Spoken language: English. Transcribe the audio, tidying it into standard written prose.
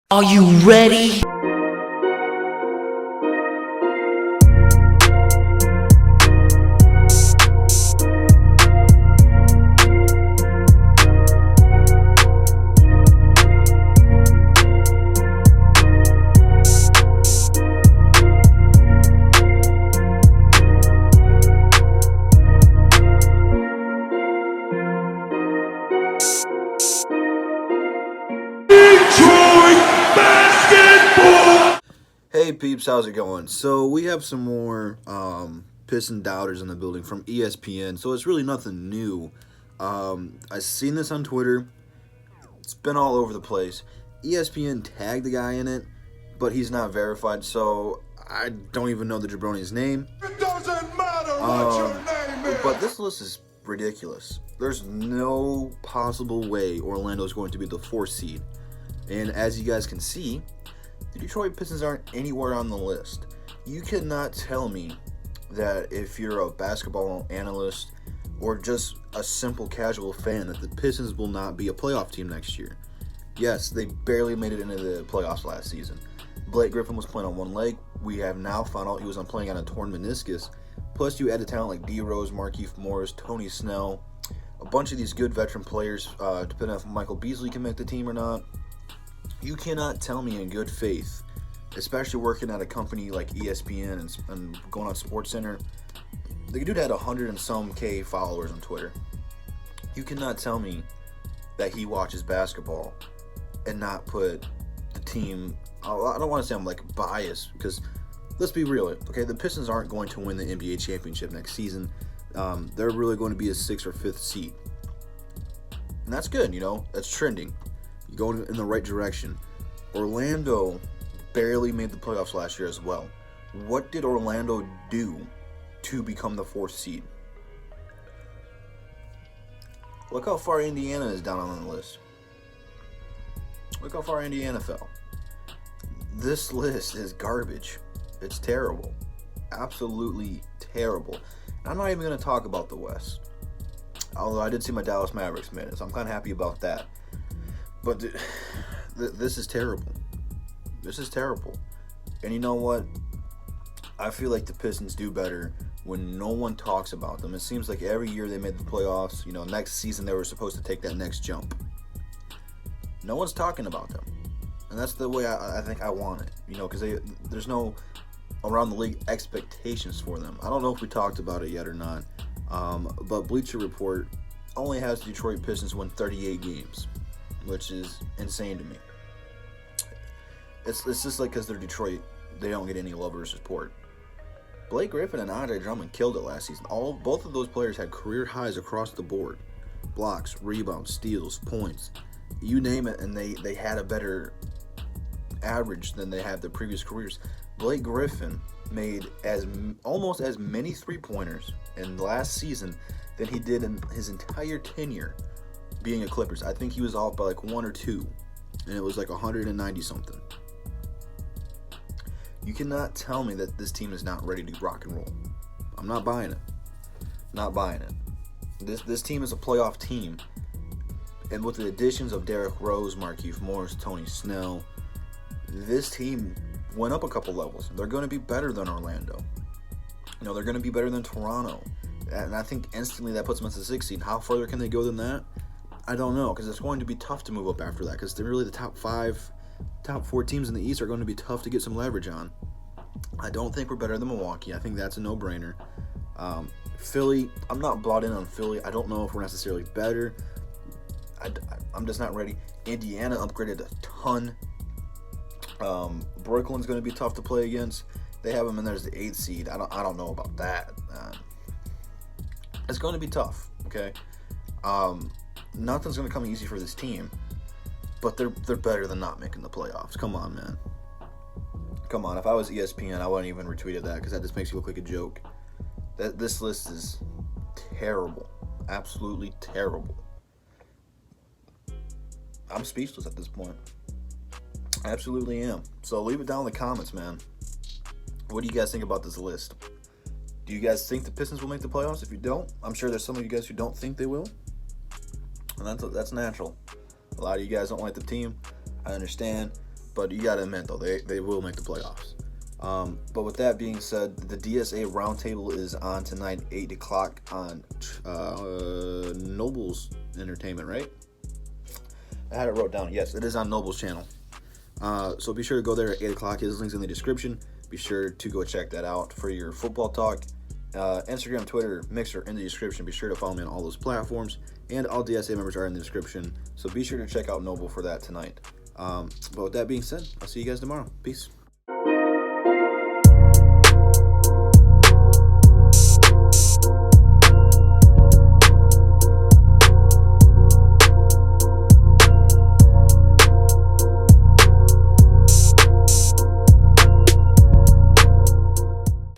Are you ready? Hey peeps, how's it going? So we have some more Piston doubters in the building from ESPN. So it's really nothing new. I've seen this on Twitter. It's been all over the place. ESPN tagged the guy in it, but he's not verified. So I don't even know the jabroni's name. It doesn't matter what your name is. But this list is ridiculous. There's no possible way Orlando's going to be the 4th seed. And as you guys can see, the Detroit Pistons aren't anywhere on the list. You cannot tell me that if you're a basketball analyst or just a simple casual fan that the Pistons will not be a playoff team next year. Yes, they barely made it into the playoffs last season. Blake Griffin was playing on one leg. We have now found out he was playing on a torn meniscus. Plus, you add a talent like D. Rose, Markieff Morris, Tony Snell, a bunch of these good veteran players, depending on if Michael Beasley can make the team or not. You cannot tell me in good faith, especially working at a company like ESPN and going on SportsCenter. The dude had 100 and some K followers on Twitter. You cannot tell me that he watches basketball and not put the team. I don't want to say I'm like biased because let's be real. Okay, the Pistons aren't going to win the NBA championship next season. They're really going to be a 6th or 5th seed, and that's good. That's trending. You're going in the right direction. Orlando barely made the playoffs last year as well. What did Orlando do to become the 4th seed? Look how far Indiana is down on the list. Look how far Indiana fell. This list is garbage. It's terrible. Absolutely terrible. And I'm not even going to talk about the West. Although I did see my Dallas Mavericks minutes. I'm kind of happy about that. But this is terrible. This is terrible. And you know what? I feel like the Pistons do better when no one talks about them. It seems like every year they made the playoffs. Next season they were supposed to take that next jump. No one's talking about them. And that's the way I think I want it. Because there's no around the league expectations for them. I don't know if we talked about it yet or not. But Bleacher Report only has the Detroit Pistons win 38 games, which is insane to me. It's just like because they're Detroit, they don't get any love or support. Blake Griffin and Andre Drummond killed it last season. Both of those players had career highs across the board. Blocks, rebounds, steals, points. You name it, and they had a better average than they had their previous careers. Blake Griffin made almost as many three-pointers in last season than he did in his entire tenure being a Clippers. I think he was off by like 1 or 2, and it was like 190 something. You cannot tell me that this team is not ready to rock and roll. I'm not buying it. Not buying it. This team is a playoff team, and with the additions of Derrick Rose, Markieff Morris, Tony Snell, this team went up a couple levels. They're going to be better than Orlando. They're going to be better than Toronto, and I think instantly that puts them as the 6th seed. How further can they go than that? I don't know, because it's going to be tough to move up after that, because they're really the top 4 teams in the East are going to be tough to get some leverage on. I don't think we're better than Milwaukee. I think that's a no-brainer. Philly, I'm not bought in on Philly. I don't know if we're necessarily better. I'm just not ready. Indiana upgraded a ton. Brooklyn's going to be tough to play against. They have them in there as the 8th seed. I don't know about that. It's going to be tough, okay? Nothing's going to come easy for this team, but they're better than not making the playoffs. Come on, man. Come on. If I was ESPN, I wouldn't even retweeted that because that just makes you look like a joke. This list is terrible. Absolutely terrible. I'm speechless at this point. I absolutely am. So leave it down in the comments, man. What do you guys think about this list? Do you guys think the Pistons will make the playoffs? If you don't, I'm sure there's some of you guys who don't think they will. And that's natural. A lot of you guys don't like the team. I understand. but you got to admit, though, they will make the playoffs. But with that being said, the DSA Roundtable is on tonight, 8 o'clock on Noble's Entertainment, right? I had it wrote down. Yes, it is on Noble's channel. So be sure to go there at 8 o'clock. His link's in the description. Be sure to go check that out for your football talk. Instagram, Twitter, Mixer in the description. Be sure to follow me on all those platforms. And all DSA members are in the description. So be sure to check out Noble for that tonight. But with that being said, I'll see you guys tomorrow. Peace.